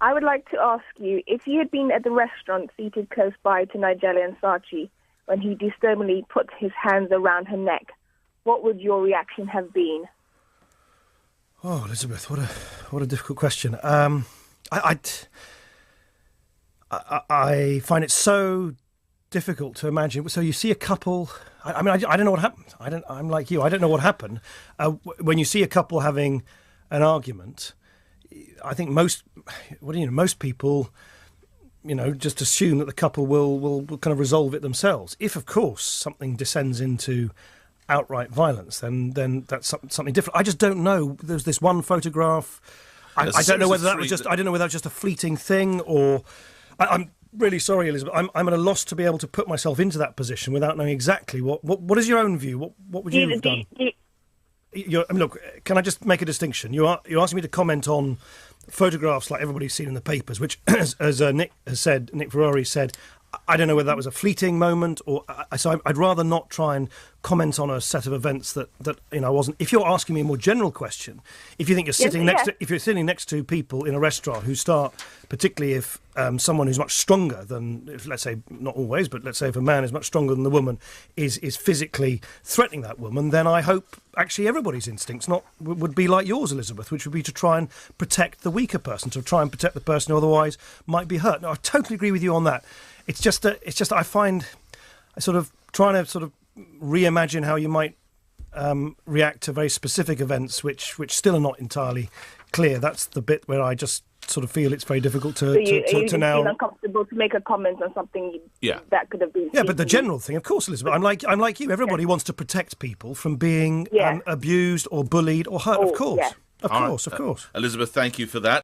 I would like to ask you, if you had been at the restaurant seated close by to Nigella and Saatchi when he disturbingly put his hands around her neck, what would your reaction have been? Oh, Elizabeth, what a difficult question. I find it so difficult to imagine. So you see a couple. I don't know what happened. I'm like you. I don't know what happened. When you see a couple having an argument, I think most people, just assume that the couple will kind of resolve it themselves. If, of course, something descends into outright violence, then that's something different. I just don't know. There's this one photograph. I don't know whether that was just. I don't know whether that was just a fleeting thing, or I'm really sorry, Elizabeth. I'm at a loss to be able to put myself into that position without knowing exactly what is your own view. What would you have done? Look, can I just make a distinction? You're asking me to comment on photographs like everybody's seen in the papers, which, as Nick Ferrari said, I don't know whether that was a fleeting moment, or so I'd rather not try and comment on a set of events that wasn't. If you're asking me a more general question, if you think you're sitting next to people in a restaurant who start, particularly if someone who's much stronger than, let's say, not always, but let's say if a man is much stronger than the woman is physically threatening that woman, then I hope actually everybody's instincts would be like yours, Elizabeth, which would be to try and protect the weaker person, to try and protect the person who otherwise might be hurt. No, I totally agree with you on that. It's just I find sort of trying to sort of reimagine how you might react to very specific events which still are not entirely clear. That's the bit where I just sort of feel it's very difficult to now. Feel uncomfortable to make a comment on something that could have been. Yeah, but the general thing, of course, Elizabeth. I'm like you. Everybody wants to protect people from being abused or bullied or hurt. Of course, of course. Elizabeth, thank you for that.